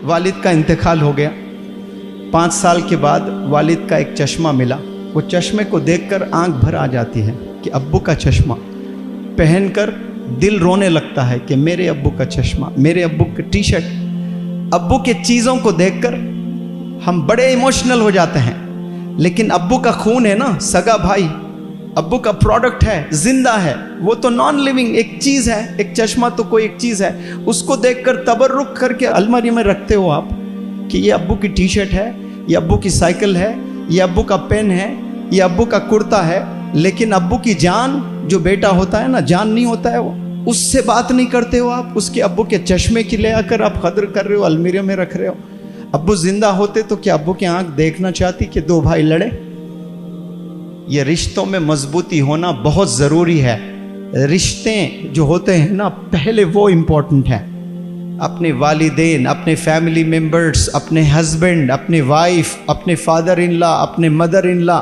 वालिद का इंतकाल हो गया। 5 साल के बाद वालिद का एक चश्मा मिला। वो चश्मे को देखकर आंख भर आ जाती है कि अब्बू का चश्मा पहनकर दिल रोने लगता है कि मेरे अब्बू का चश्मा, मेरे अब्बू की टी शर्ट। अब्बू के चीज़ों को देखकर हम बड़े इमोशनल हो जाते हैं, लेकिन अब्बू का खून है ना, सगा भाई, अब्बू का प्रोडक्ट है, जिंदा है, वो तो नॉन लिविंग एक चीज़ है। एक चश्मा तो कोई एक चीज़ है, उसको देखकर तबर्रुक करके अलमारी में रखते हो आप कि ये अब्बू की टी शर्ट है, ये अब्बू की साइकिल है, ये अब्बू का पेन है, ये अब्बू का कुर्ता है। लेकिन अब्बू की जान, जो बेटा होता है ना, जान नहीं होता है वो, उससे बात नहीं करते हो आप। उसके अब्बू के चश्मे की ले आकर आप कदर कर रहे हो, अलमीरे में रख रहे हो। अब्बू जिंदा होते तो क्या अब्बू की आंख देखना चाहती कि 2 भाई लड़े? ये रिश्तों में मजबूती होना बहुत ज़रूरी है। रिश्ते जो होते हैं ना, पहले वो इम्पोर्टेंट है। अपने वालिदैन, अपने फैमिली मेम्बर्स, अपने हस्बैंड, अपने वाइफ, अपने फादर इन लॉ, अपने मदर इन लॉ,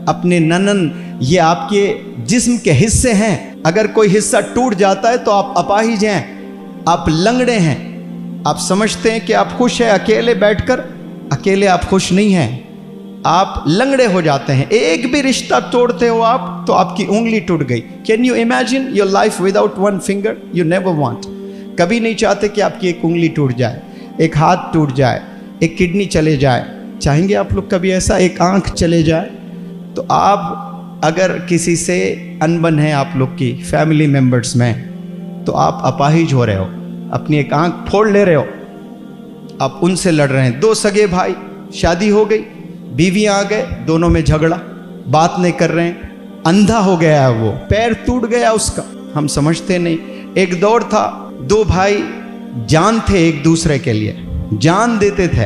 अपने ननन, ये आपके जिस्म के हिस्से हैं। अगर कोई हिस्सा टूट जाता है तो आप अपाहिज हैं, आप लंगड़े हैं। आप समझते हैं कि आप खुश हैं अकेले बैठकर, अकेले आप खुश नहीं हैं, आप लंगड़े हो जाते हैं। एक भी रिश्ता तोड़ते हो आप तो आपकी उंगली टूट गई। Can you imagine your life without 1 finger? You never want. कभी नहीं चाहते कि आपकी एक उंगली टूट जाए, एक हाथ टूट जाए, एक किडनी चले जाए। चाहेंगे आप लोग कभी ऐसा, एक आंख चले जाए? तो आप अगर किसी से अनबन है आप लोग की फैमिली मेम्बर्स में, तो आप अपाहिज हो रहे हो, अपनी एक आंख फोड़ ले रहे हो, आप उनसे लड़ रहे हैं। 2 सगे भाई, शादी हो गई, बीवी आ गए, दोनों में झगड़ा, बात नहीं कर रहे हैं, अंधा हो गया है वो, पैर टूट गया उसका, हम समझते नहीं। एक दौर था, 2 भाई जान थे एक दूसरे के लिए, जान देते थे।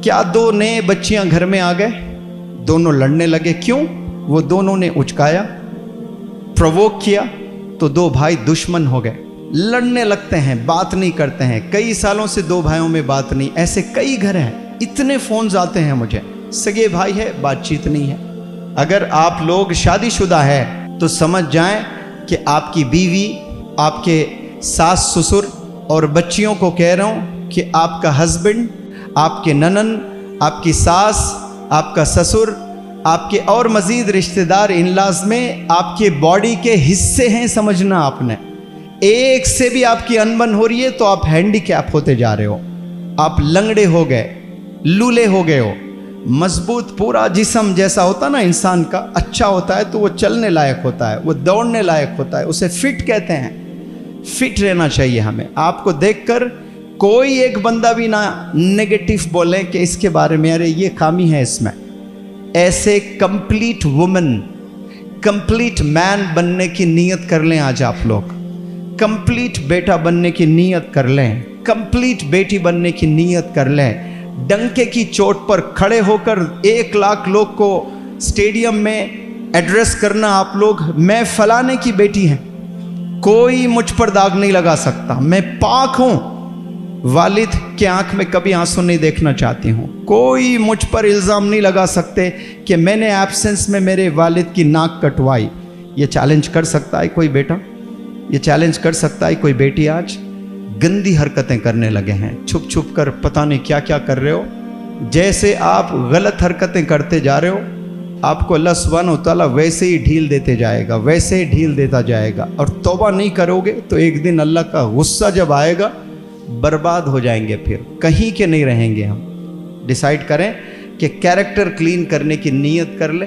क्या 2 नए बच्चियां घर में आ गए, दोनों लड़ने लगे। क्यों? वो दोनों ने उचकाया, प्रोवोक किया, तो 2 भाई दुश्मन हो गए, लड़ने लगते हैं, बात नहीं करते हैं। कई सालों से 2 भाइयों में बात नहीं। ऐसे कई घर हैं, इतने फोन्स आते हैं मुझे, सगे भाई है, बातचीत नहीं है। अगर आप लोग शादीशुदा है तो समझ जाएं कि आपकी बीवी, आपके सास ससुर और बच्चियों को कह रहा हूं कि आपका हस्बैंड, आपके ननन, आपकी सास, आपका ससुर, आपके और मजीद रिश्तेदार इन-लॉज में आपके बॉडी के हिस्से हैं। समझना आपने, एक से भी आपकी अनबन हो रही है तो आप हैंडीकैप होते जा रहे हो, आप लंगड़े हो गए, लूले हो गए हो। मजबूत पूरा जिस्म जैसा होता ना इंसान का, अच्छा होता है तो वो चलने लायक होता है, वो दौड़ने लायक होता है, उसे फिट कहते हैं। फिट रहना चाहिए हमें। आपको देखकर कोई एक बंदा भी ना नेगेटिव बोले कि इसके बारे में, अरे ये खामी है इसमें। ऐसे कंप्लीट वुमन, कंप्लीट मैन बनने की नीयत कर लें आज आप लोग। कंप्लीट बेटा बनने की नीयत कर लें, कंप्लीट बेटी बनने की नीयत कर लें। डंके की चोट पर खड़े होकर 1 लाख लोग को स्टेडियम में एड्रेस करना आप लोग, मैं फलाने की बेटी हैं, कोई मुझ पर दाग नहीं लगा सकता, मैं पाक हूं, वालिद के आंख में कभी आंसू नहीं देखना चाहती हूं। कोई मुझ पर इल्ज़ाम नहीं लगा सकते कि मैंने एब्सेंस में मेरे वालिद की नाक कटवाई। ये चैलेंज कर सकता है कोई बेटा? ये चैलेंज कर सकता है कोई बेटी? आज गंदी हरकतें करने लगे हैं, छुप छुप कर पता नहीं क्या क्या कर रहे हो। जैसे आप गलत हरकतें करते जा रहे हो, आपको अल्लाह सुब्हानहू तआला वैसे ही ढील देते जाएगा, वैसे ही ढील देता जाएगा। और तौबा नहीं करोगे तो एक दिन अल्लाह का गुस्सा जब आएगा, बर्बाद हो जाएंगे, फिर कहीं के नहीं रहेंगे हम। डिसाइड करें कि कैरेक्टर क्लीन करने की नीयत कर ले।